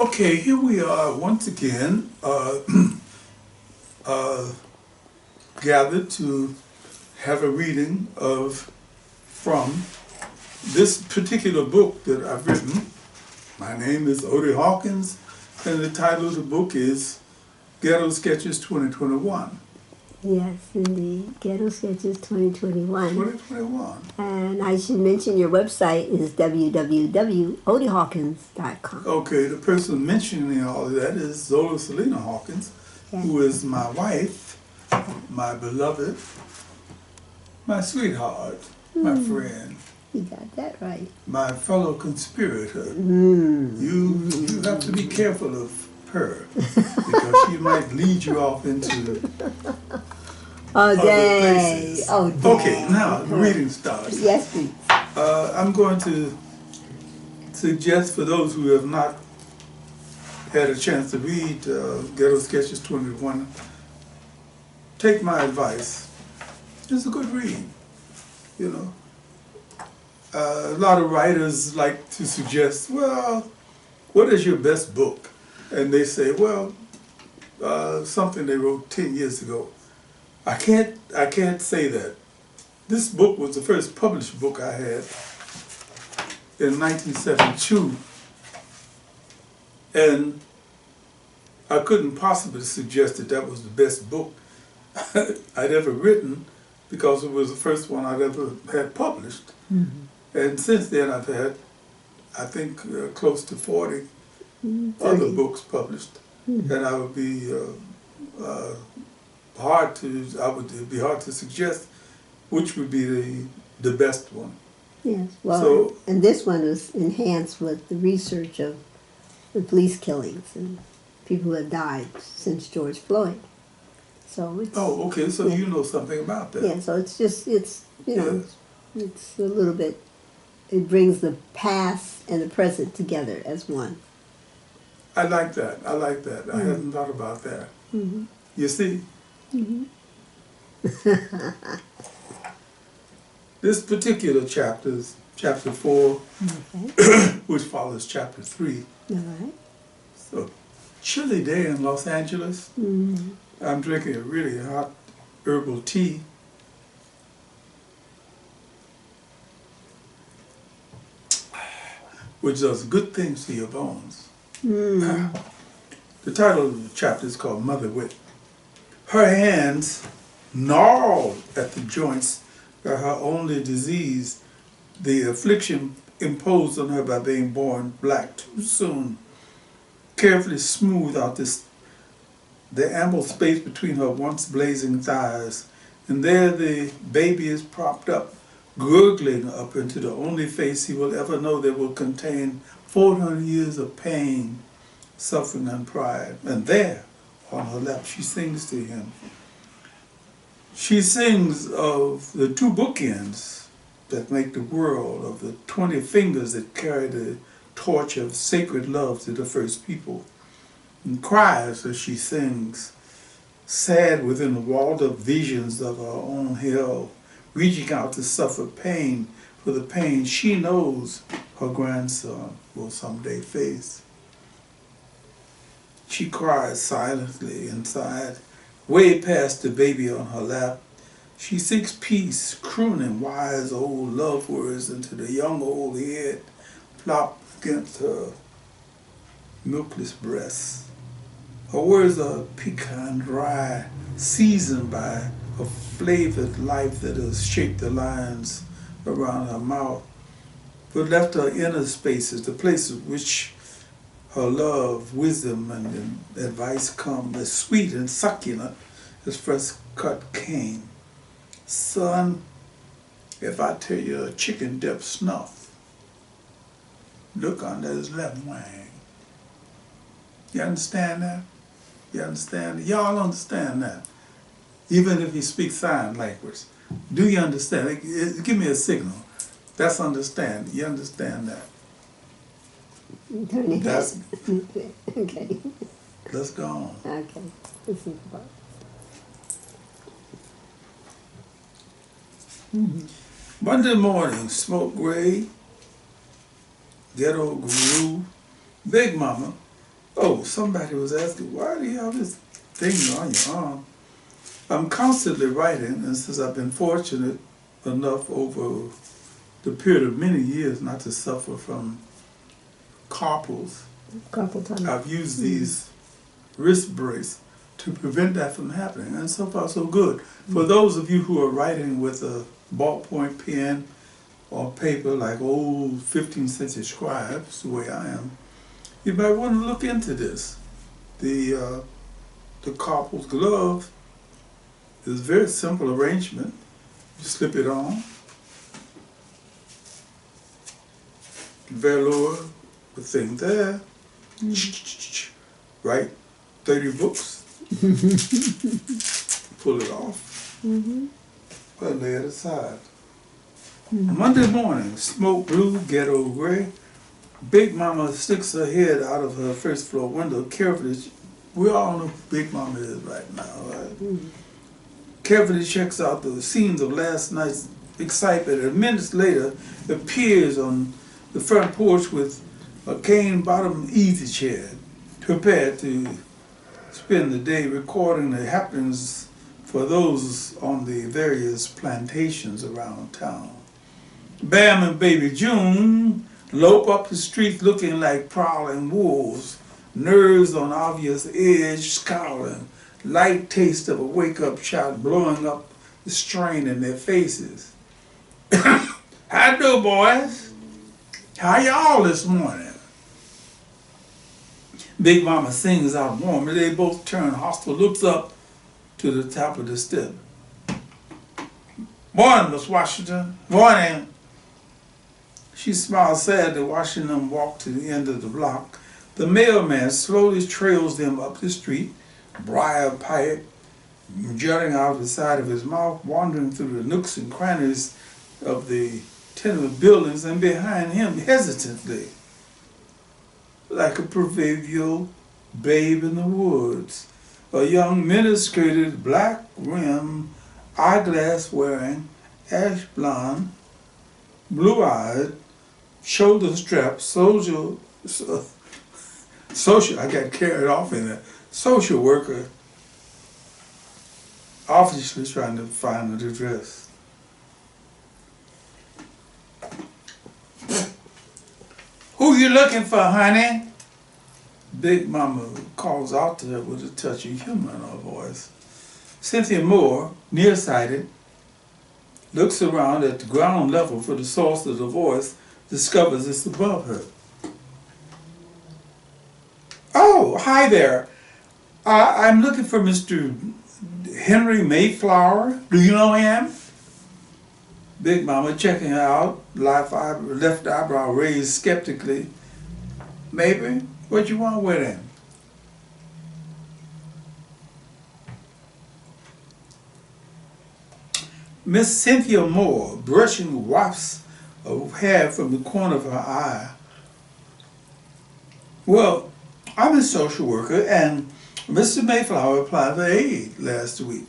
Okay, here we are once again, uh, gathered to have a reading of from this particular book that I've written. My name is Odie Hawkins, and the title of the book is Ghetto Sketches 2021. Yes, indeed. Ghetto Sketches 2021. 2021. And I should mention your website is www.odiehawkins.com. Okay, the person mentioning all of that is Salena-Hawkins, Yes. who is my wife, my beloved, my sweetheart, my friend, You got that right. my fellow conspirator. Mm. You have to be careful of her because she might lead you off into Oh, other dang. places. Oh, dang. Okay, now the reading starts. Yes, please. I'm going to suggest for those who have not had a chance to read Ghetto Sketches 21, take my advice. It's a good read, you know. A lot of writers like to suggest, well, what is your best book? And they say, well, something they wrote 10 years ago. I can't say that. This book was the first published book I had in 1972, and I couldn't possibly suggest that that was the best book I'd ever written because it was the first one I'd ever had published. Mm-hmm. And since then I've had, I think, close to 40 other books published, and I would be it'd be hard to suggest which would be the best one. Yes, well, So- and this one was enhanced with the research of the police killings and people who have died since George Floyd. So it's... Oh, okay, so Yeah. you know something about that. Yeah, so it's just, it's, you know, Yes. it's a little bit, it brings the past and the present together as one. I like that. I like that. I hadn't thought about that. Mm-hmm. You see, Mm-hmm. this particular chapter is chapter 4, Okay, which follows chapter 3. all right. So, chilly day in Los Angeles. Mm-hmm. I'm drinking a really hot herbal tea. Which does good things to your bones. Mm. The title of the chapter is called Mother Wit. Her hands gnarled at the joints by her only disease, the affliction imposed on her by being born black too soon. Carefully smooth out the ample space between her once blazing thighs, and there the baby is propped up, gurgling up into the only face he will ever know that will contain 400 years of pain, suffering, and pride. And there, on her lap, she sings to him. She sings of the two bookends that make the world, of the 20 fingers that carry the torch of sacred love to the first people, and cries as she sings, sad within the walled up visions of her own hell, reaching out to suffer pain for the pain she knows her grandson will someday face. She cries silently inside, way past the baby on her lap. She seeks peace, crooning wise old love words into the young old head plopped against her milkless breast. Her words are pecan dry, seasoned by a flavored life that has shaped the lines around her mouth, but left her inner spaces, the places which her love, wisdom, and advice come, as sweet and succulent as fresh cut cane. Son, if I tell you a chicken dipped snuff, look under his left wing. You understand that? You understand? Y'all understand that? Even if you speak sign language. Do you understand? Give me a signal. That's understand. You understand that? Turn it. That's, Okay. let's go on. Okay. This is about. Monday morning, smoke gray, ghetto groove, Big Mama Oh, somebody was asking, why do you have this thing on your arm? I'm constantly writing, and since I've been fortunate enough over the period of many years not to suffer from carpals, I've used these wrist brace to prevent that from happening, and so far so good. For those of you who are writing with a ballpoint pen or paper like old 15th century scribes, the way I am, you might want to look into this. The carpal glove is a very simple arrangement. You slip it on, velour the thing there, write 30 books, pull it off, well, lay it aside. Monday morning, smoke blue, ghetto gray. Big Mama sticks her head out of her first floor window carefully. We all know who Big Mama is right now, right? Carefully checks out the scenes of last night's excitement, and minutes later appears on the front porch with a cane-bottomed easy chair, prepared to spend the day recording the happenings for those on the various plantations around town. Bam and Baby June lope up the street looking like prowling wolves, nerves on obvious edge, scowling, light taste of a wake-up shot blowing up the strain in their faces. How do, boys? How y'all this morning? Big Mama sings out warmly. They both turn hostile looks up to the top of the step. Morning, Miss Washington. Morning. She smiles sadly, watching them walk to the end of the block. The mailman slowly trails them up the street, briar pipe jutting out the side of his mouth, wandering through the nooks and crannies of the tenement buildings, and behind him, hesitantly, like a proverbial babe in the woods, a young miniskirted, black rim, eyeglass wearing, ash blonde, blue-eyed, shoulder strap, social, I got carried off in a social worker, obviously trying to find an address. Who you looking for, honey? Big Mama calls out to her with a touch of humor in her voice. Cynthia Moore, nearsighted, looks around at the ground level for the source of the voice, discovers it's above her. Oh, hi there. I'm looking for Mr. Henry Mayflower. Do you know him? Big Mama checking her out, left eyebrow raised skeptically. Maybe? What you want with him? Miss Cynthia Moore, brushing wafts of hair from the corner of her eye. Well, I'm a social worker, and Mr. Mayflower applied for aid last week.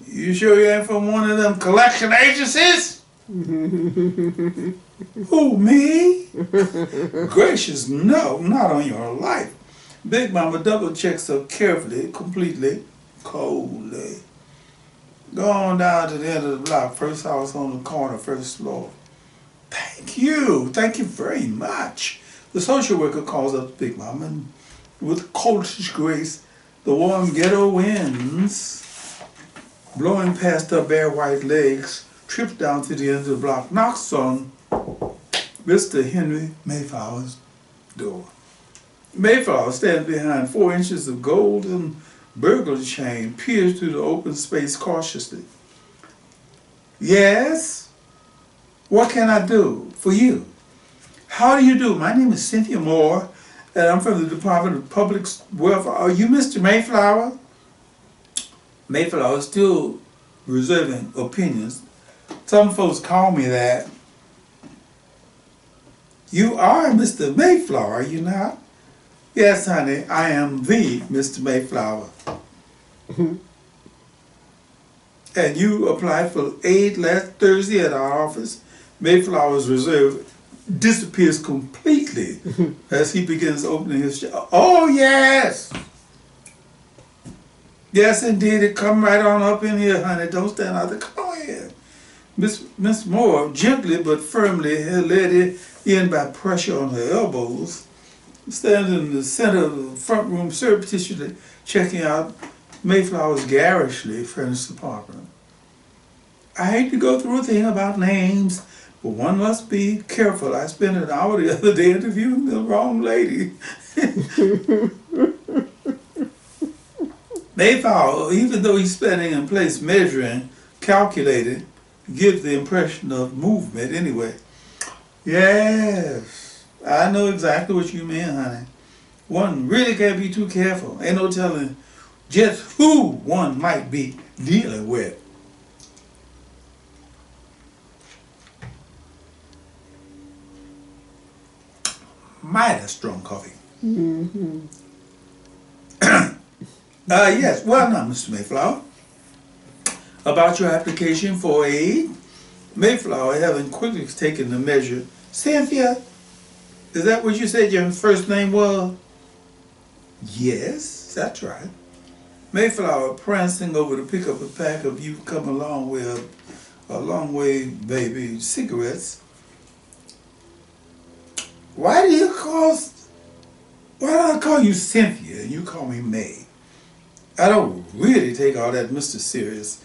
You sure you ain't from one of them collection agencies? Who, me? Gracious, no, not on your life. Big Mama double checks her carefully, completely, coldly. Go on down to the end of the block, first house on the corner, first floor. Thank you very much. The social worker calls up Big Mama, and with coltish grace, the warm ghetto winds blowing past her bare white legs, trips down to the end of the block, knocks on Mr. Henry Mayflower's door. Mayflower stands behind 4 inches of golden burglar chain, peers through the open space cautiously. Yes? What can I do for you? How do you do? My name is Cynthia Moore, and I'm from the Department of Public Welfare. Are you Mr. Mayflower? Mayflower is still reserving opinions. Some folks call me that. You are Mr. Mayflower, are you not? Yes, honey, I am the Mr. Mayflower. And you applied for aid last Thursday at our office. Mayflower's reserve disappears completely as he begins opening his jaw. Oh, yes! Yes, indeed. It come right on up in here, honey. Don't stand out there. Come on in. Miss Moore, gently but firmly, led it in by pressure on her elbows, stands in the center of the front room, surreptitiously checking out Mayflower's garishly furnished apartment. I hate to go through a thing about names, but one must be careful. I spent an hour the other day interviewing the wrong lady. Mayflower, even though he's standing in place measuring, calculating, gives the impression of movement anyway. Yes, I know exactly what you mean, honey. One really can't be too careful. Ain't no telling just who one might be dealing with. Mighty strong coffee. Mm-hmm. Yes, well now, Mr. Mayflower, about your application for aid. Mayflower, having quickly taken the measure. Cynthia, is that what you said your first name was? Yes, that's right. Mayflower prancing over to pick up a pack of "You've Come a Long Way, Baby" cigarettes. Why do I call you Cynthia and you call me May? I don't really take all that Mr. Serious,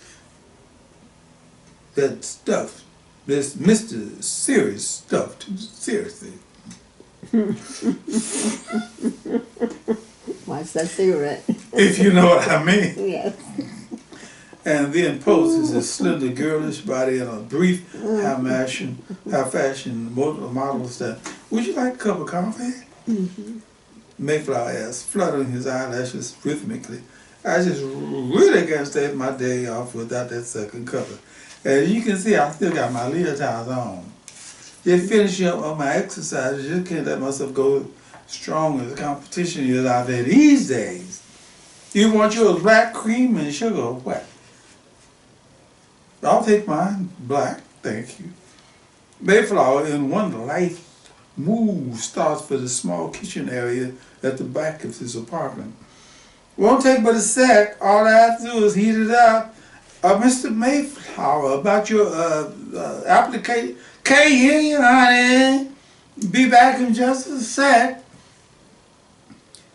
that stuff, this Mr. Serious stuff too seriously. What's that cigarette? If you know what I mean. Yes. And then poses his slender, girlish body in a brief, half-fashion model style. Would you like a cup of coffee? Mm-hmm. Mayflower asked, fluttering his eyelashes rhythmically. I just really can't start my day off without that second cup. As you can see, I still got my leotards on. Just finishing up on my exercises, just can't let myself go strong as the competition is out there these days. You want yours black, cream, and sugar, or what? I'll take mine black, thank you. Mayflower, in one light move, starts for the small kitchen area at the back of his apartment. Won't take but a sec. All I have to do is heat it up. Mr. Mayflower, about your application. Can't hear you, honey. Be back in just a sec.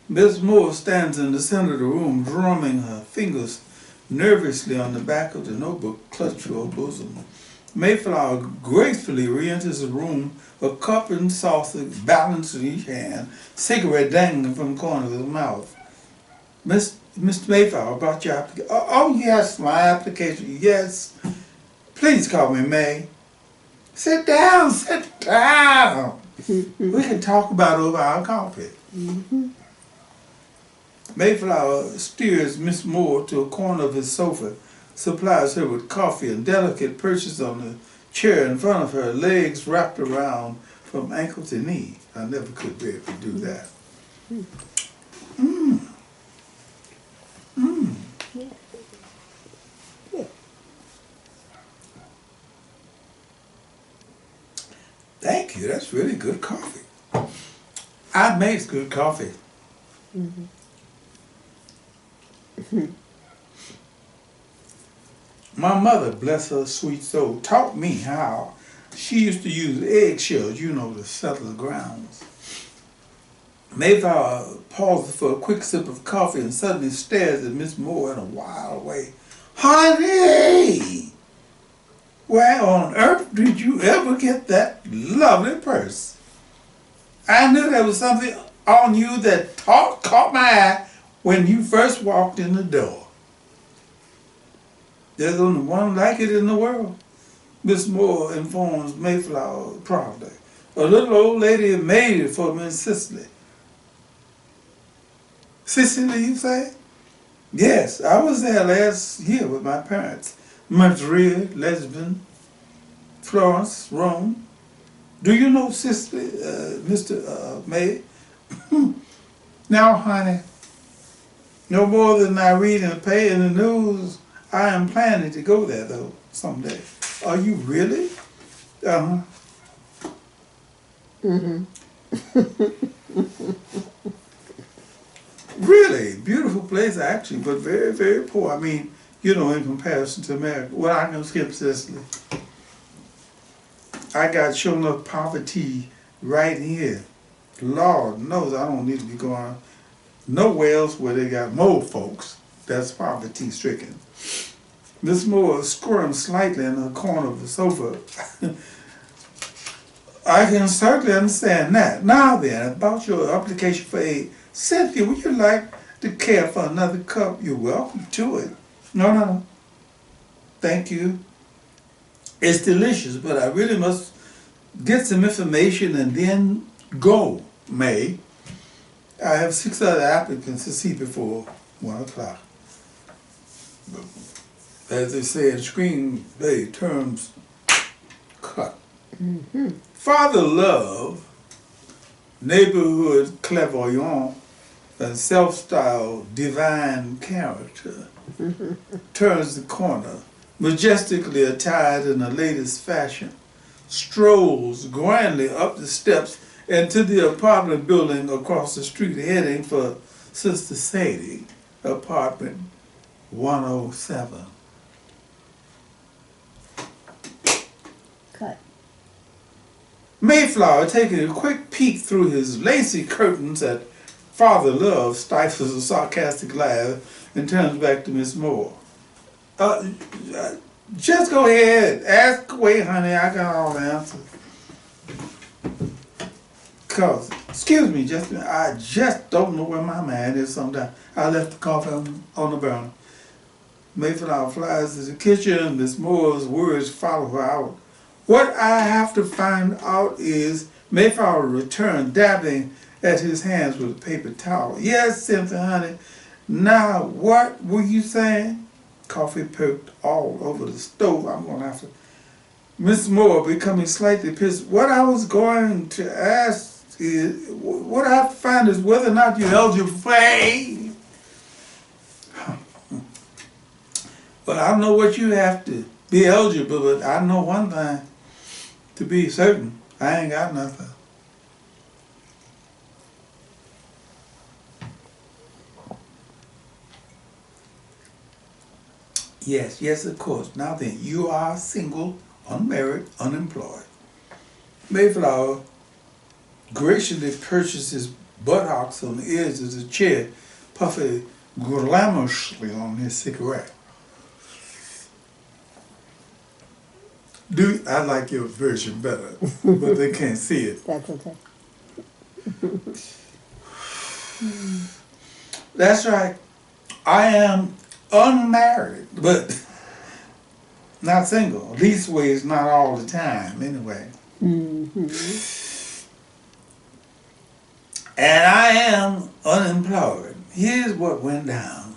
Miss Moore stands in the center of the room, drumming her fingers nervously on the back of the notebook clutched to her bosom. Mayflower gracefully re-enters the room, a cup and saucer balanced in each hand, cigarette dangling from the corner of his mouth. Mr. Mayflower, about your application. Oh, yes, my application, yes. Please call me May. Sit down, sit down. We can talk about it over our coffee. Mm-hmm. Mayflower steers Miss Moore to a corner of his sofa, supplies her with coffee and delicate perches on the chair in front of her, legs wrapped around from ankle to knee. I never could be able to do that. Mmm. Mmm. Thank you, that's really good coffee. I make good coffee. Mm-hmm. My mother, bless her sweet soul, taught me how. She used to use eggshells, you know, to settle the grounds. Mayflower pauses for a quick sip of coffee and suddenly stares at Miss Moore in a wild way. Honey! Where on earth did you ever get that lovely purse? I knew there was something on you that caught my eye when you first walked in the door. There's only one like it in the world, Miss Moore informs Mayflower proudly. A little old lady made it for me in Sicily. Sicily, you say? Yes, I was there last year with my parents. Madrid, Lisbon, Florence, Rome. Do you know Sicily, Mr. May? Now, honey, no more than I read and pay in the news. I am planning to go there, though, someday. Are you really? Uh-huh. Mm-hmm. Really beautiful place actually, but very, very poor. I mean, you know, in comparison to America. Well, I can skip Sicily. I got sure enough poverty right here. Lord knows I don't need to be going nowhere else where they got more folks that's poverty stricken. Miss Moore squirmed slightly in the corner of the sofa. I can certainly understand that. Now then, about your application for aid. Cynthia, would you like to care for another cup? You're welcome to it. No. Thank you. It's delicious, but I really must get some information and then go, May. I have 6 other applicants to see before 1 o'clock. As they say in Screen Bay terms, cut. Mm-hmm. Father Love, neighborhood clairvoyant, and self-styled divine character, turns the corner, majestically attired in the latest fashion, strolls grandly up the steps and to the apartment building across the street, heading for Sister Sadie, apartment 107. Cut. Mayflower, taking a quick peek through his lacy curtains at Father Love, stifles a sarcastic laugh and turns back to Miss Moore. Just go ahead, ask away, honey. I got all the answers. Cause, excuse me, I just don't know where my man is sometimes. I left the coffee on the burner. Mayflower flies to the kitchen. Miss Moore's words follow her out. What I have to find out is Mayflower returned, dabbing at his hands with a paper towel. Yes, Cynthia, honey. Now, what were you saying? Coffee perked all over the stove. I'm going to have to... Miss Moore, becoming slightly pissed. What I was going to ask is, what I have to find is whether or not you're eligible for aid. But I know what you have to be eligible, but I know one thing to be certain. I ain't got nothing. Yes, of course. Now then, you are single, unmarried, unemployed. Mayflower graciously perches his buttocks on the edge of the chair, puffing glamorously on his cigarette. I like your version better, but they can't see it. That's okay. That's right. I am unmarried, but not single. Leastways, not all the time, anyway. Mm-hmm. And I am unemployed. Here's what went down.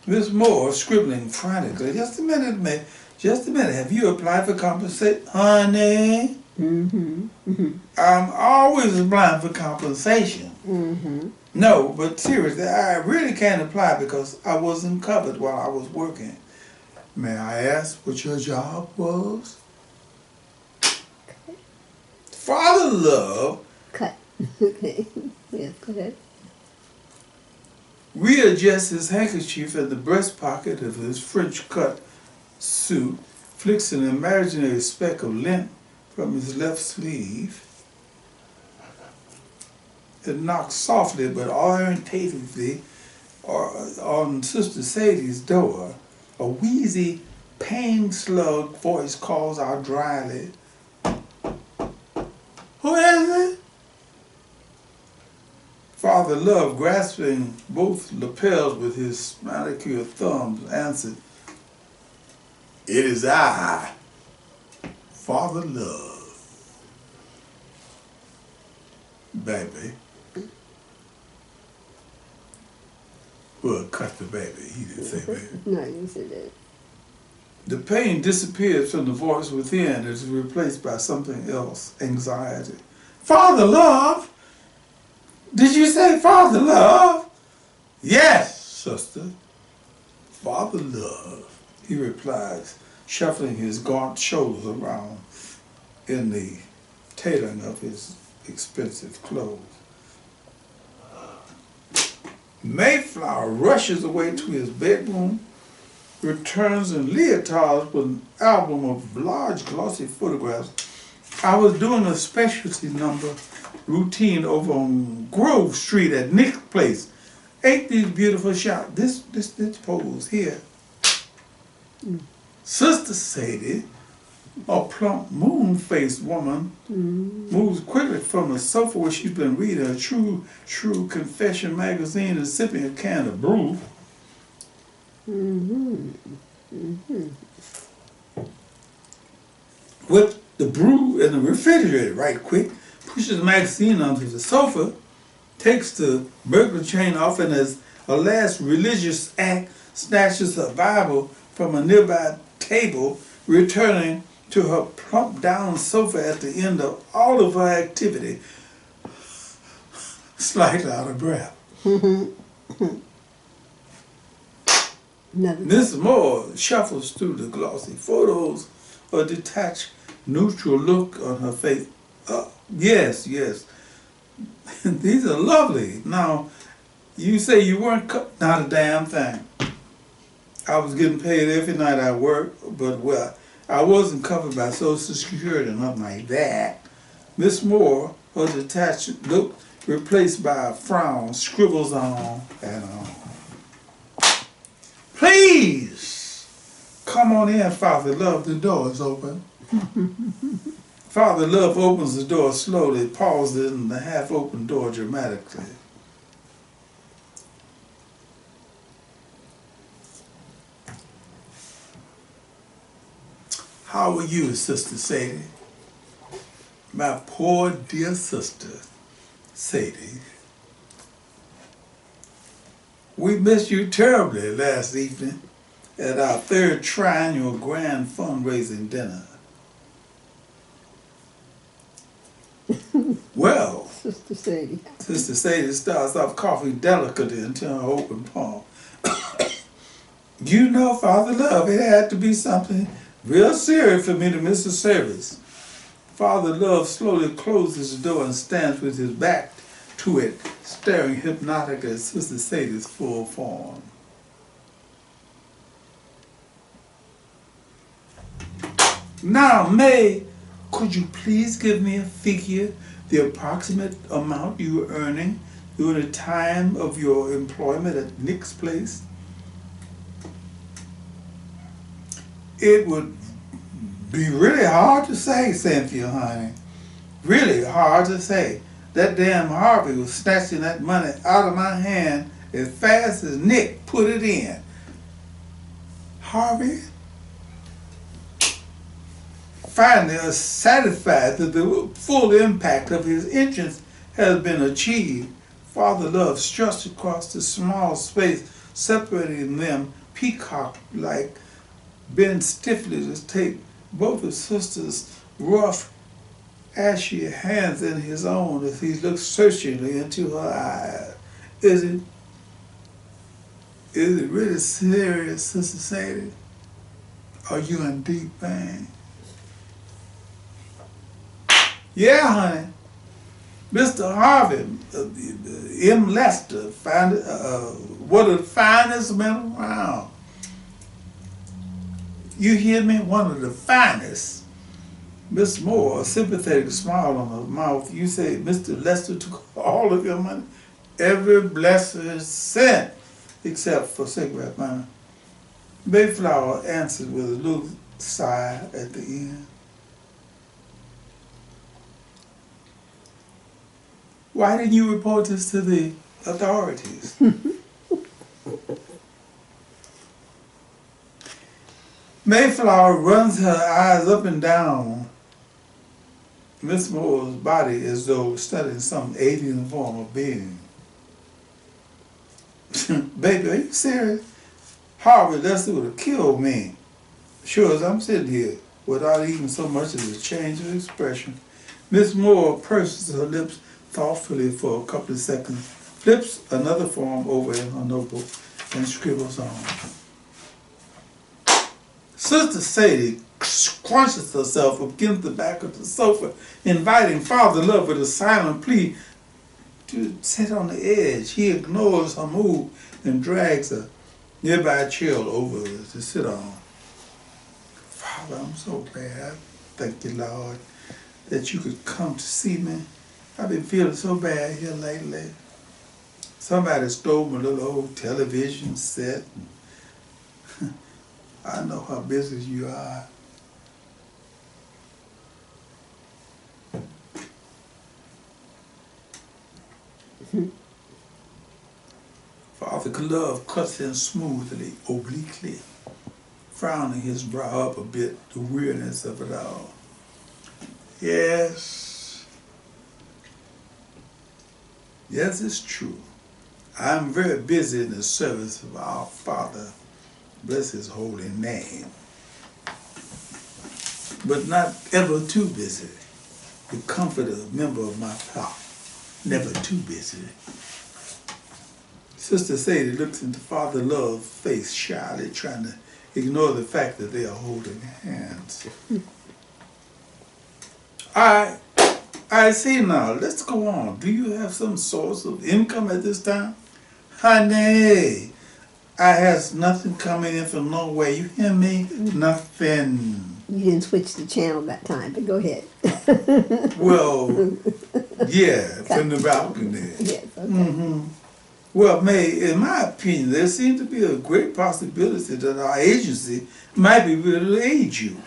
Miss Moore scribbling frantically. Just a minute. Have you applied for compensation? Honey, I'm always applying for compensation. No, but seriously, I really can't apply because I wasn't covered while I was working. May I ask what your job was? Father Love. Cut. Okay. Yeah, go ahead. Readjusts his handkerchief in the breast pocket of his French-cut suit, flicks an imaginary speck of lint from his left sleeve. It knocks softly but authoritatively on Sister Sadie's door. A wheezy, pain-slugged voice calls out dryly, "Who is it?" Father Love, grasping both lapels with his manicured thumbs, answered, "It is I, Father Love." Baby. Well, cut the baby. He didn't say baby. No, you said that. The pain disappears from the voice within and is replaced by something else, anxiety. Father Love? Did you say Father Love? Yes, sister. Father Love, he replies, shuffling his gaunt shoulders around in the tailoring of his expensive clothes. Mayflower rushes away to his bedroom, returns in leotards with an album of large glossy photographs. I was doing a specialty number routine over on Grove Street at Nick's place. Ain't these beautiful shots? This pose here. Sister Sadie, a plump, moon-faced woman, moves quickly from the sofa where she's been reading a true confession magazine and sipping a can of brew. With the brew in the refrigerator right quick, pushes the magazine onto the sofa, takes the burglar chain off, and as a last religious act, snatches a Bible from a nearby table, returning to her plump down sofa at the end of all of her activity, slightly out of breath. Miss Moore shuffles through the glossy photos, a detached, neutral look on her face. Yes. These are lovely. Now, you say you weren't not a damn thing. I was getting paid every night I worked, but well, I wasn't covered by Social Security or nothing like that. Miss Moore, her detached look replaced by a frown, scribbles on and on. Please, come on in, Father Love, the door is open. Father Love opens the door slowly, pauses in the half-open door dramatically. How are you, Sister Sadie? My poor dear sister, Sadie. We missed you terribly last evening at our third triennial grand fundraising dinner. Well, Sister Sadie. Sister Sadie starts off coughing delicately until her open palm. You know, Father Love, it had to be something real serious for me to miss the service. Father Love slowly closes the door and stands with his back to it, staring hypnotically at Sister Sadie's full form. Now, May, could you please give me a figure, the approximate amount you were earning during the time of your employment at Nick's place? It would be really hard to say, Cynthia, honey. Really hard to say. That damn Harvey was snatching that money out of my hand as fast as Nick put it in. Harvey? Finally, satisfied that the full impact of his entrance has been achieved, Father Love stretched across the small space separating them, peacock-like, bent stiffly to take both his sister's rough, ashy hands in his own as he looked searchingly into her eyes. Is it really serious, Sister Sadie? Are you in deep pain? Yeah, honey. Mr. Harvey, M. Lester, one of the finest men around. You hear me? One of the finest. Miss Moore, a sympathetic smile on her mouth. You say Mr. Lester took all of your money? Every blessed cent, except for cigarette money. Mayflower answered with a little sigh at the end. Why didn't you report this to the authorities? Mayflower runs her eyes up and down Miss Moore's body as though studying some alien form of being. Baby, are you serious? Harvey Lester would have killed me. Sure as I'm sitting here, without even so much as a change of expression. Miss Moore purses her lips thoughtfully for a couple of seconds, flips another form over in her notebook, and scribbles on. Sister Sadie crunches herself against the back of the sofa, inviting Father Love with a silent plea to sit on the edge. He ignores her move and drags a nearby chair over to sit on. Father, I'm so glad, thank you, Lord, that you could come to see me. I've been feeling so bad here lately. Somebody stole my little old television set. I know how busy you are. Father Love cuts in smoothly, obliquely, frowning his brow up a bit, the weirdness of it all. Yes, it's true. I'm very busy in the service of our Father, bless his holy name, but not ever too busy. The comforter, member of my flock, never too busy. Sister Sadie looks into Father Love's face shyly, trying to ignore the fact that they are holding hands. I see now. Let's go on. Do you have some source of income at this time? Honey, I has nothing coming in from nowhere. You hear me? Nothing. You didn't switch the channel that time, but go ahead. Well, yeah, from the balcony. Yes, okay. Well, May, in my opinion, there seems to be a great possibility that our agency might be able to aid you.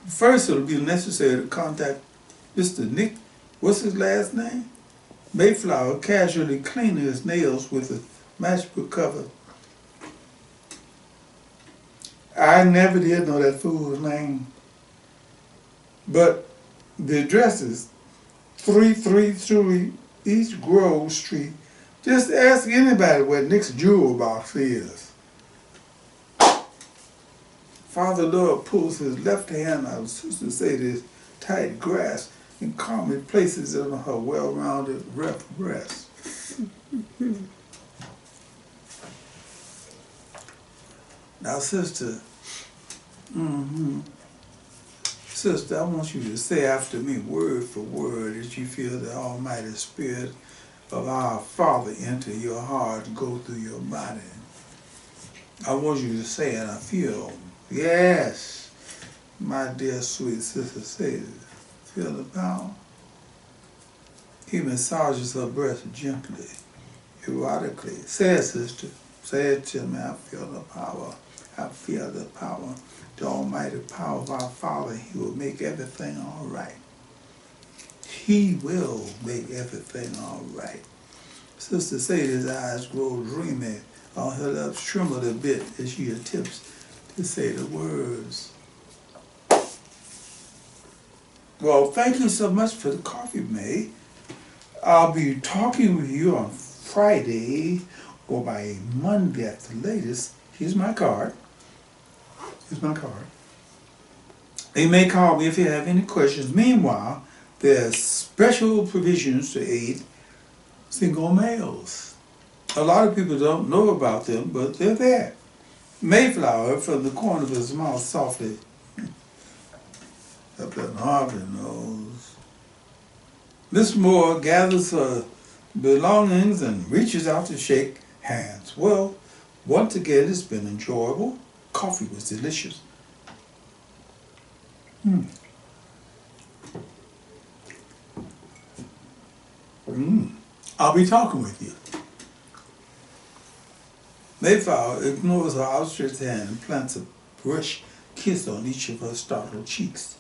First, it'll be necessary to contact Mr. Nick, what's his last name? Mayflower, casually cleaning his nails with a matchbook cover. I never did know that fool's name. But the address is 333 East Grove Street. Just ask anybody where Nick's jewel box is. Father Love pulls his left hand out of Sister Sadie's tight grasp and calmly places it on her well-rounded rough breast. Now, Sister, Sister, I want you to say after me, word for word, as you feel the Almighty Spirit of our Father enter your heart and go through your body. I want you to say it, I feel, yes, my dear sweet Sister Sadie, feel the power. He massages her breast gently, erotically. Say it, sister, say it to me, I feel the power. I feel the power, the almighty power of our Father. He will make everything all right. He will make everything all right. Sister Sadie's eyes grow dreamy, on her lips tremble a bit as she attempts to say the words. Well, thank you so much for the coffee, May. I'll be talking with you on Friday or by Monday at the latest. Here's my card. Here's my card. You may call me if you have any questions. Meanwhile, there's special provisions to aid single males. A lot of people don't know about them, but they're there. Mayflower, from the corner of his mouth, softly, up that Harvey nose. Miss Moore gathers her belongings and reaches out to shake hands. Well, once again, it's been enjoyable. Coffee was delicious. I'll be talking with you. Mayflower ignores her outstretched hand and plants a brush kiss on each of her startled cheeks.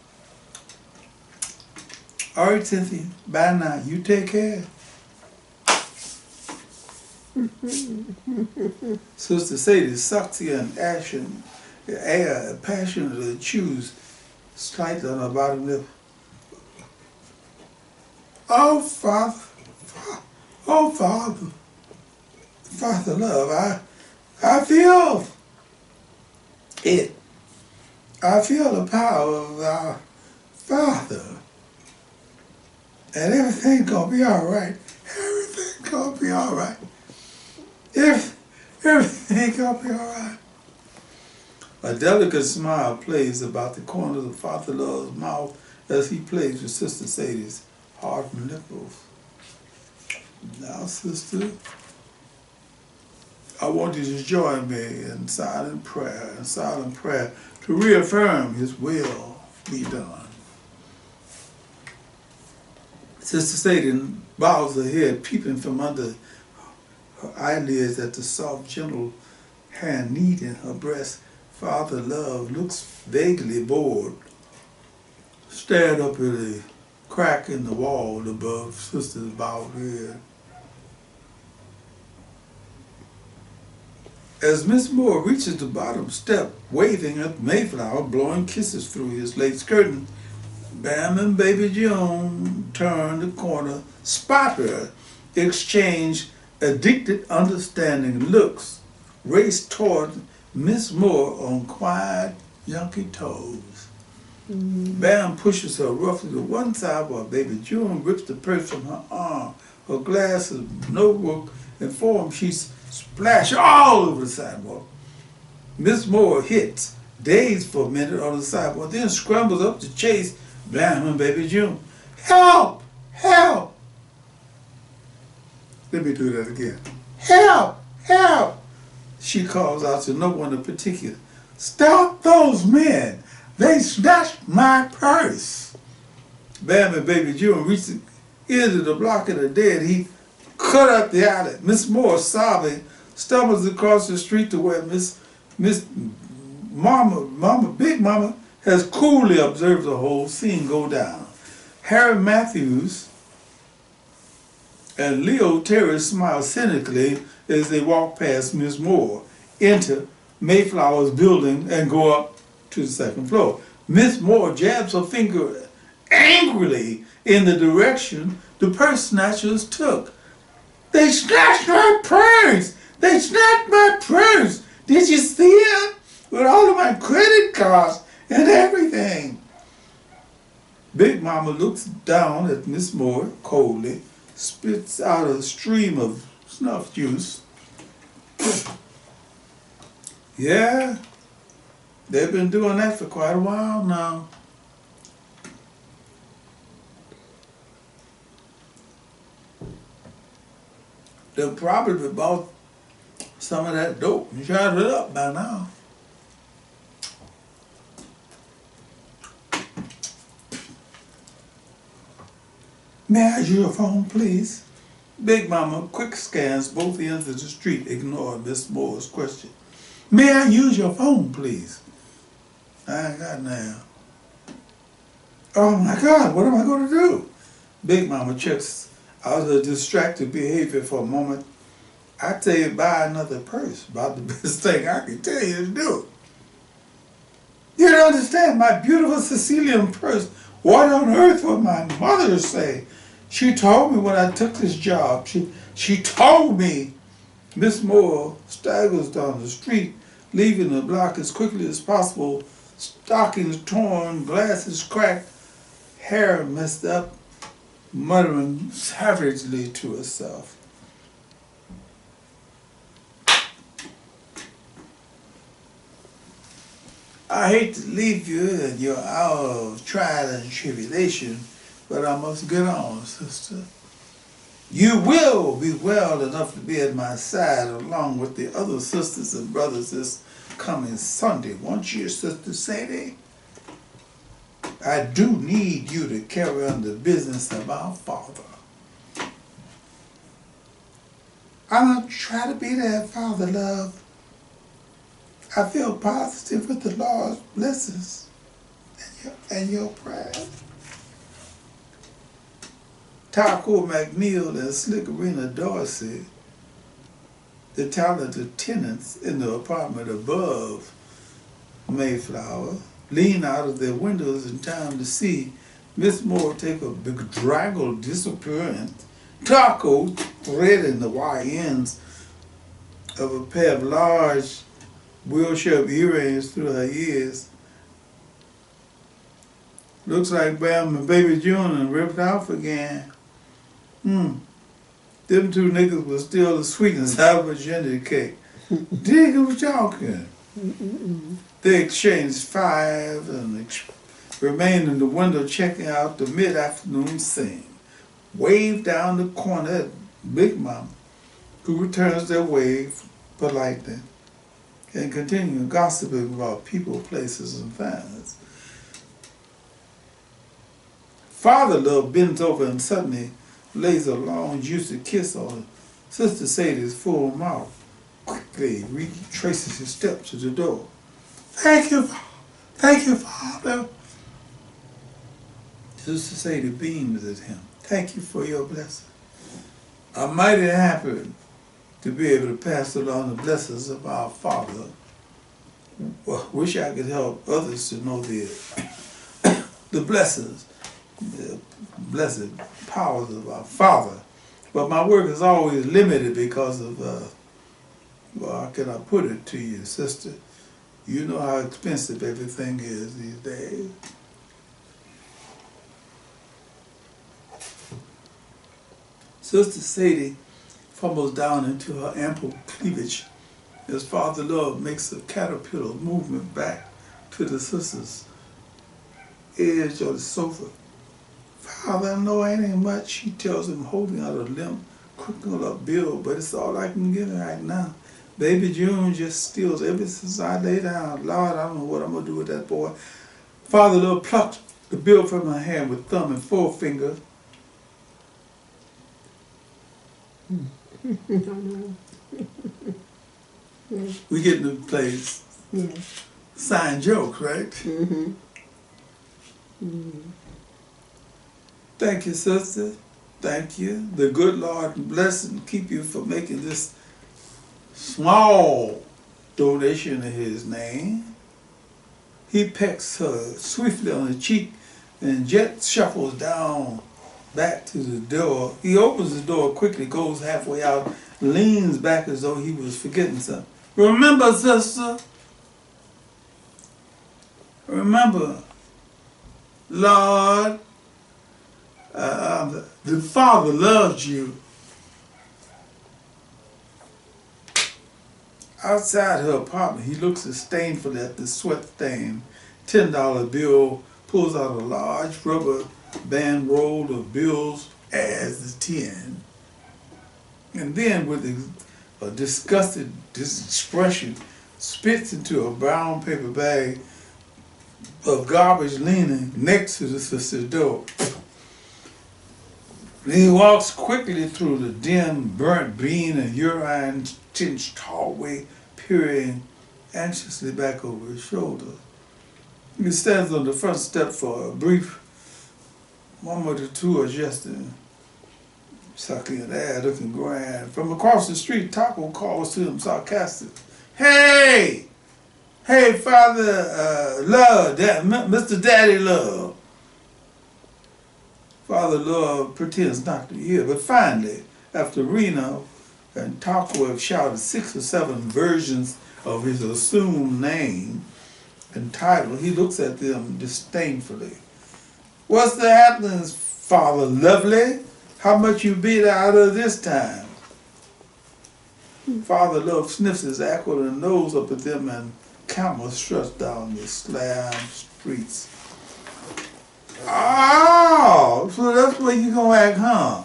All right, Cynthia, bye now. You take care. Sister Sadie sucks in action, air passionately chews slightly on her bottom lip. Oh, Father, oh, Father, Father love, I feel it. I feel the power of our Father. And everything's gonna be all right. Everything's gonna be all right. Everything's gonna be all right. A delicate smile plays about the corners of Father Love's mouth as he plays with Sister Sadie's hard nipples. Now, sister, I want you to join me in silent prayer to reaffirm His will be done. Sister Sadie bows her head, peeping from under her eyelids at the soft, gentle hand kneading her breast. Father Love looks vaguely bored, stared up at a crack in the wall above Sister's bowed head. As Miss Moore reaches the bottom step, waving at Mayflower, blowing kisses through his lace curtain, Bam and Baby June turn the corner, spot her, exchange addicted, understanding looks, race toward Miss Moore on quiet, junkie toes. Bam pushes her roughly to one side while Baby June rips the purse from her arm. Her glasses, notebook, and form sheets splash all over the sidewalk. Miss Moore hits, dazed for a minute on the sidewalk, then scrambles up to chase Bam and Baby June. Help! Help! Let me do that again. Help! Help! She calls out to no one in particular. Stop those men! They snatched my purse! Bam and Baby June reach the end of the block in a dead heat, cut up the alley. Miss Moore, sobbing, stumbles across the street to where Miss Big Mama has coolly observed the whole scene go down. Harry Matthews and Leo Terry smile cynically as they walk past Miss Moore, enter Mayflower's building, and go up to the second floor. Miss Moore jabs her finger angrily in the direction the purse snatchers took. They snatched my purse! They snatched my purse! Did you see it? With all of my credit cards and everything. Big Mama looks down at Miss Moore coldly, spits out a stream of snuff juice. Yeah, they've been doing that for quite a while now. They'll probably bought some of that dope and shot it up by now. May I use your phone, please? Big Mama quick scans both ends of the street, ignoring Miss Moore's question. May I use your phone, please? I ain't got now. Oh my God, what am I going to do? Big Mama checks out her distracted behavior for a moment. I tell you, buy another purse. About the best thing I can tell you to do. You don't understand, my beautiful Sicilian purse. What on earth would my mother say? She told me when I took this job. She told me. Miss Moore staggers down the street, leaving the block as quickly as possible. Stockings torn, glasses cracked, hair messed up, muttering savagely to herself. I hate to leave you in your hour of trial and tribulation, but I must get on, sister. You will be well enough to be at my side along with the other sisters and brothers this coming Sunday, won't you, Sister Sadie? I do need you to carry on the business of our Father. I'm going to try to be there, Father Love. I feel positive with the Lord's blessings and your prayers. Taco McNeal and slick Rina Dorsey, the talented tenants in the apartment above Mayflower, lean out of their windows in time to see Miss Moore take a bedraggled disappearance. Taco threading the wire ends of a pair of large wheel-shaped earrings through her ears. Looks like Bam and Baby June and ripped off again. Them two niggas was still the sweetness out of virginity cake. Dig who's talking. They exchanged 5 and remained in the window checking out the mid-afternoon scene. Wave down the corner at Big Mama, who returns their wave politely and continue gossiping about people, places, and things. Father Love bends over and suddenly lays a long, juicy kiss on Sister Sadie's full mouth. Quickly retraces his steps to the door. Thank you, Father. Sister Sadie beams at him. Thank you for your blessing. I'm mighty happy to be able to pass along the blessings of our Father. Well, wish I could help others to know the blessings, the blessed powers of our Father. But my work is always limited because of, well, how can I put it to you, sister? You know how expensive everything is these days. Sister Sadie fumbles down into her ample cleavage as Father Love makes a caterpillar movement back to the sister's edge of the sofa. Father, I know it ain't much, she tells him, holding out a limp, crippled up bill, but it's all I can get right now. Baby June just steals ever since I lay down. Lord, I don't know what I'm going to do with that boy. Father Love plucked the bill from her hand with thumb and forefinger. We get to play sign jokes, right? Thank you, sister. Thank you. The good Lord bless and keep you for making this small donation in his name. He pecks her swiftly on the cheek and jet shuffles down back to the door. He opens the door quickly, goes halfway out, leans back as though he was forgetting something. Remember, sister. Remember, Lord, the Father loves you. Outside her apartment, he looks disdainfully at the sweat-stained $10 bill, pulls out a large rubber band roll of bills as the 10, and then with a disgusted expression, spits into a brown paper bag of garbage leaning next to the sister's door. Then he walks quickly through the dim, burnt bean and urine-tinged hallway, peering anxiously back over his shoulder. He stands on the front step for a brief moment or two, adjusting, sucking an air, looking grand. From across the street, Taco calls to him sarcastic. Hey! Hey, Father Love, Mr. Daddy Love. Father Love pretends not to hear, but finally, after Rina and Taco have shouted 6 or 7 versions of his assumed name and title, he looks at them disdainfully. What's the happenings, Father Lovely? How much you beat out of this time? Father Love sniffs his aquiline nose up at them and camel struts down the slab streets. Oh, so that's where you gonna act, huh?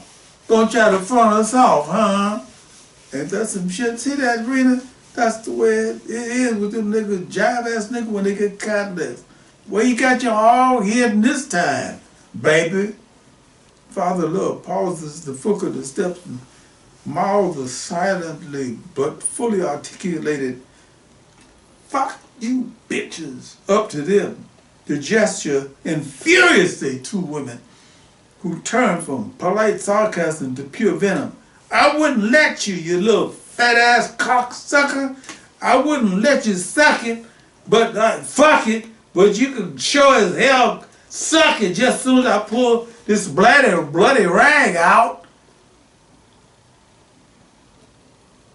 Gonna try to front us off, huh? Ain't that some shit? See that, Rina? That's the way it is with them niggas, jive-ass niggas when they get caught this. Well, you got your all hidden this time, baby. Father Love pauses the foot of the steps and mouths a silently but fully articulated, fuck you bitches, up to them. The gesture infuriates the 2 women, who turn from polite sarcasm to pure venom. I wouldn't let you, you little fat-ass cocksucker. I wouldn't let you suck it, but fuck it, but you can sure as hell suck it just as soon as I pull this bloody rag out.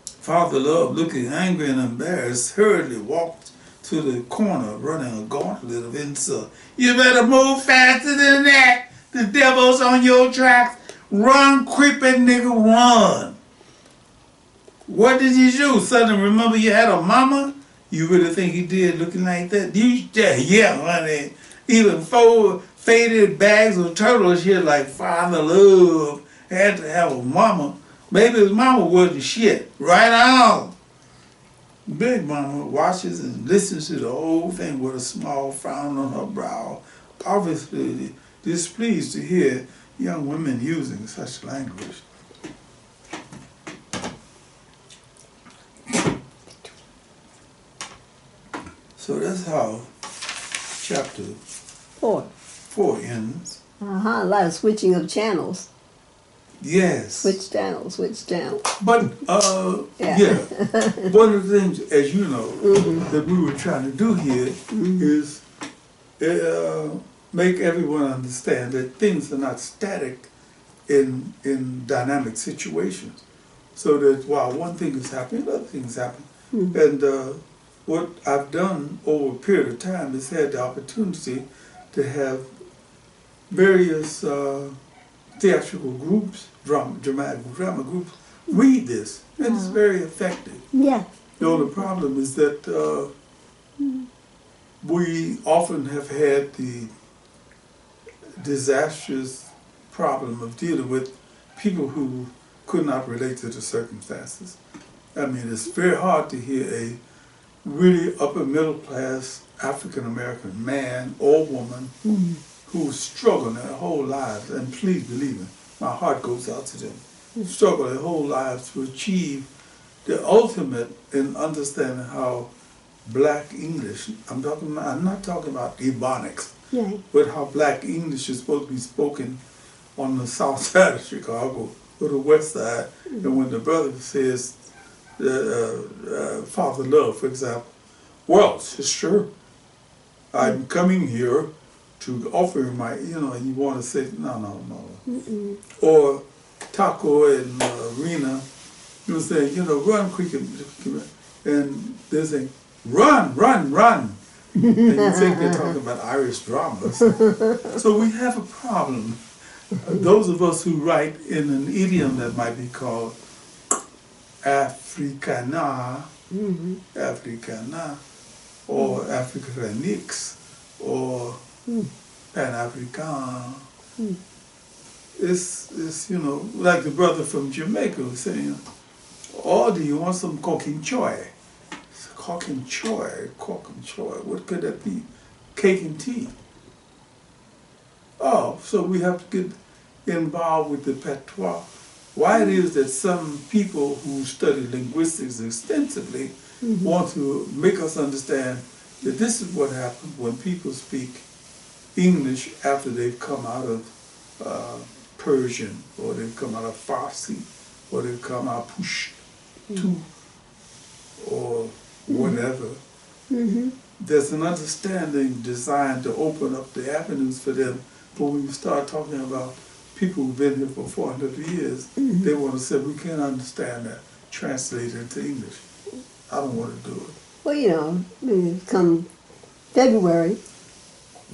Father Love, looking angry and embarrassed, hurriedly walked to the corner, running a gauntlet of insult. You better move faster than that. The devil's on your tracks. Run, creeping nigga, run. What did you do? Suddenly remember you had a mama? You really think he did looking like that? Yeah, honey. Even 4 faded bags of turtles here like Father Love had to have a mama. Maybe his mama wasn't shit. Right on. Big Mama watches and listens to the whole thing with a small frown on her brow, obviously displeased to hear young women using such language. So that's how chapter 4 ends. A lot of switching of channels. Yes. Switch channels. But, yeah, one of the things, as you know, that we were trying to do here is make everyone understand that things are not static in dynamic situations. So that while one thing is happening, other things happen. And what I've done over a period of time is had the opportunity to have various theatrical groups, dramatic drama groups, read this. And it's very effective. Yeah. The only problem is that we often have had the disastrous problem of dealing with people who could not relate to the circumstances. I mean, it's very hard to hear a really upper middle class African American man or woman who struggle their whole lives, and please believe me, my heart goes out to them, struggle their whole lives to achieve the ultimate in understanding how Black English, I'm not talking about Ebonics, but how Black English is supposed to be spoken on the south side of Chicago or the west side. And when the brother says, Father Love, for example, well, sister, I'm coming here to offer my, and you want to say, no. Or Taco and Rina, you say, run quick, and they're saying, run. And you think they're talking about Irish dramas. So we have a problem. Those of us who write in an idiom that might be called Africana, or Africanix, or Pan-African. It's like the brother from Jamaica was saying, oh, do you want some cooking choy? Cooking choy, what could that be? Cake and tea. Oh, so we have to get involved with the patois. Why it is that some people who study linguistics extensively want to make us understand that this is what happens when people speak English after they've come out of Persian, or they've come out of Farsi, or they've come out of Pushtu, or whatever. There's an understanding designed to open up the avenues for them. But when you start talking about people who've been here for 400 years, they want to say, we can't understand that, translate it into English. I don't want to do it. Well, come February,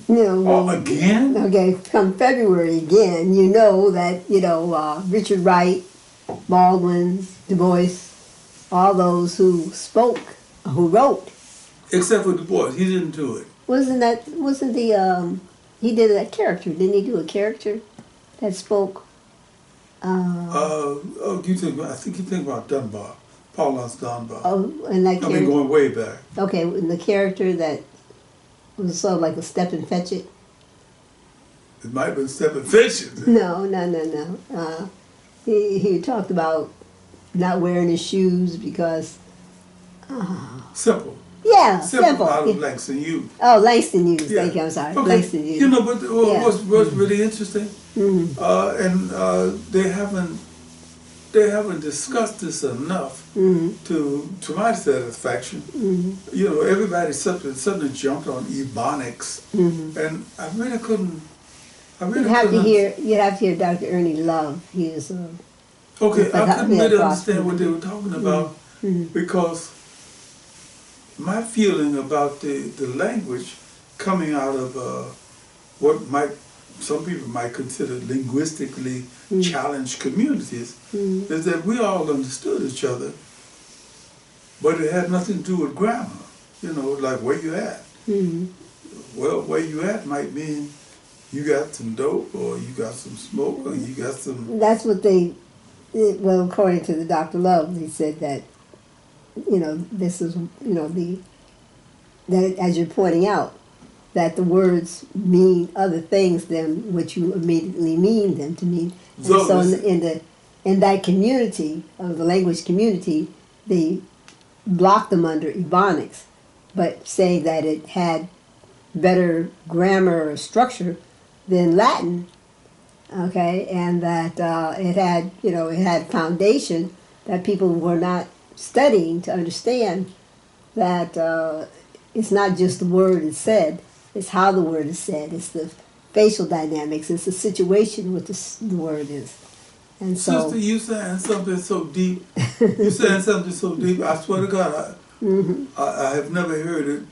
again? Okay, come February again, that, Richard Wright, Baldwin, Du Bois, all those who spoke, who wrote. Except for Du Bois, he didn't do it. He did that character, didn't he do a character that spoke? I think you think about Dunbar, Paul Laurence Dunbar. Oh, and that character. Going way back. Okay, and the character that was sort of like a Step and Fetch It. It might have been Step and Fetch It. No. He talked about not wearing his shoes because. Simple. Yeah, simple. Out of Langston Hughes. Oh, Langston Hughes. Yeah. Thank you. I'm sorry. Okay. Langston Hughes. But what's really interesting, they haven't discussed this enough to my satisfaction. Everybody suddenly jumped on Ebonics, and I really couldn't. You have to hear Dr. Ernie Love. He is. Okay, I couldn't really understand what they were talking about because my feeling about the language coming out of what some people might consider linguistically challenged communities is that we all understood each other, but it had nothing to do with grammar. you know, like where you at. Mm-hmm. Well, where you at might mean you got some dope, or you got some smoke, or you got some. That's what well, according to the Dr. Love, he said that, this is, that as you're pointing out, that the words mean other things than what you immediately mean them to mean. And so in that community, of the language community, they blocked them under Ebonics, but saying that it had better grammar or structure than Latin, okay, and that it had foundation that people were not studying to understand that it's not just the word is said, it's how the word is said, it's the facial dynamics, it's the situation what the word is. And so, Sister, you saying something so deep. You saying something so deep. I swear to God, I have never heard it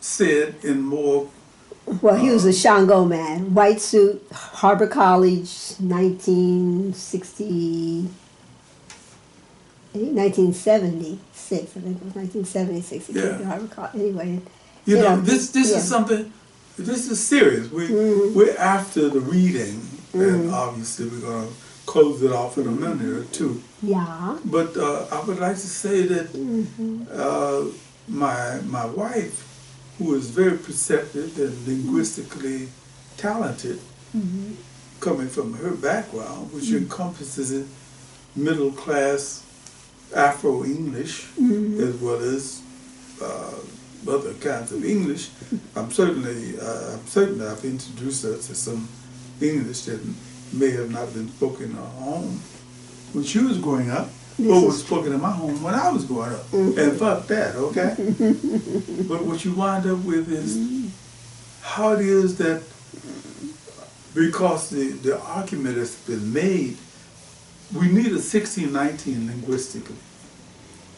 said in more. Well, he was a Shango man, white suit, Harvard College, 1976. I think it was 1976. He came to Harvard College. Anyway, you know, this is something. This is serious. We're after the reading, and obviously we're gonna close it off in a minute or two. Yeah. But I would like to say that my wife, who is very perceptive and linguistically talented, coming from her background, which encompasses middle class Afro-English as well as other kinds of English. I'm certain I've introduced her to some English that may have not been spoken in her home when she was growing up, or was spoken in my home when I was growing up. And fuck that, okay? But what you wind up with is how it is that, because the argument has been made, we need a 1619 linguistically.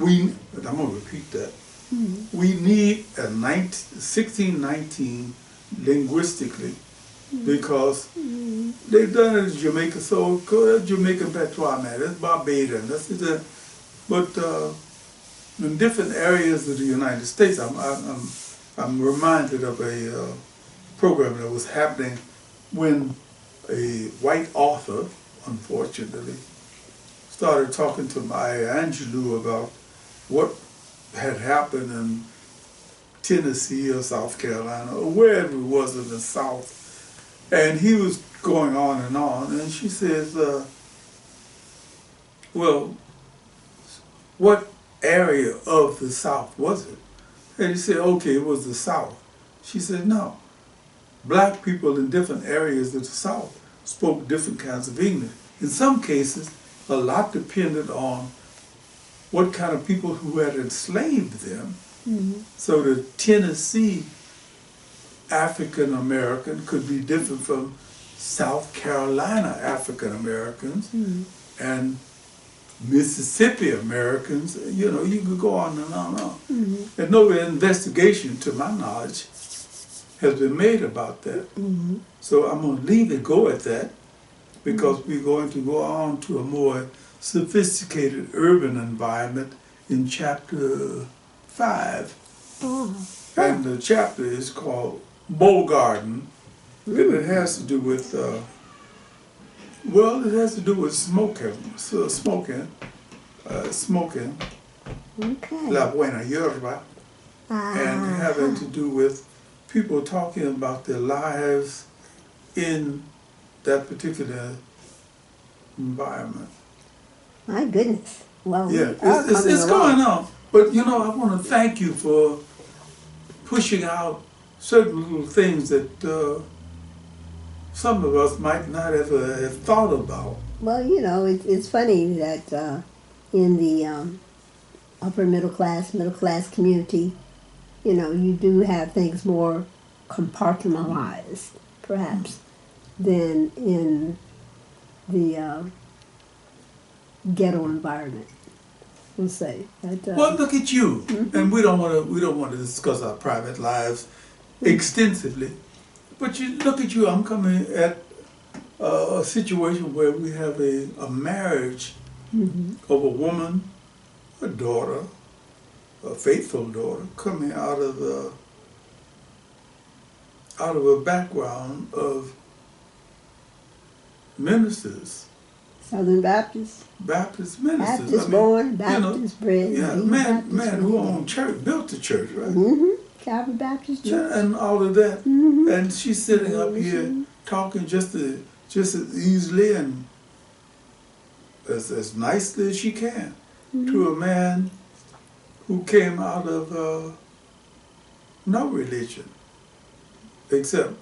I'm going to repeat that. We need a 1619 linguistically, because they've done it in Jamaica so good. Jamaican patois, man, that's Barbadian, but in different areas of the United States, I'm reminded of a program that was happening when a white author, unfortunately, started talking to Maya Angelou about what had happened in Tennessee or South Carolina or wherever it was in the South. And he was going on, and she says, well, what area of the South was it? And he said, okay, it was the South. She said, no. Black people in different areas of the South spoke different kinds of English. In some cases, a lot depended on what kind of people who had enslaved them. So the Tennessee African American could be different from South Carolina African Americans and Mississippi Americans. You know, you could go on and on and on. And no investigation, to my knowledge, has been made about that. So I'm going to leave it go at that, because we're going to go on to a more sophisticated urban environment in chapter 5. And the chapter is called Bow Garden, and it has to do with, it has to do with smoking, La Buena Yerba, and having to do with people talking about their lives in that particular environment. My goodness. Well, yeah, it's going on. But you know, I want to thank you for pushing out certain little things that some of us might not ever have thought about. Well, you know, it's funny that in the upper middle class community, you know, you do have things more compartmentalized, perhaps, than in the ghetto environment. We'll say. Well, look at you, and we don't want to discuss our private lives extensively, but you look at you. I'm coming at a situation where we have a marriage of a woman, a daughter, a faithful daughter coming out of a background of ministers. Southern Baptist. Baptist ministers. Baptist born, Baptist bred. Yeah, man who owned church, built the church, right? Mm-hmm. Calvary Baptist Church. Yeah, and all of that. Mm-hmm. And she's sitting up here talking just as easily and as nicely as she can to a man who came out of no religion, except,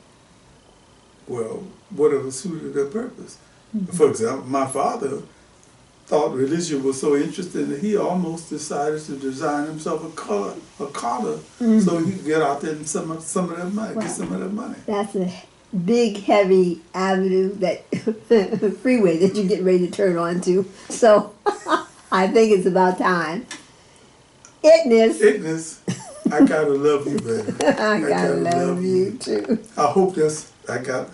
well, whatever suited their purpose. For example, my father thought religion was so interesting that he almost decided to design himself a collar so he could get out there and some of that money, get some of that money. That's a big, heavy avenue, that freeway that you're getting ready to turn onto. So I think it's about time. Itness. I gotta love you, baby. I gotta love you too. I hope I got.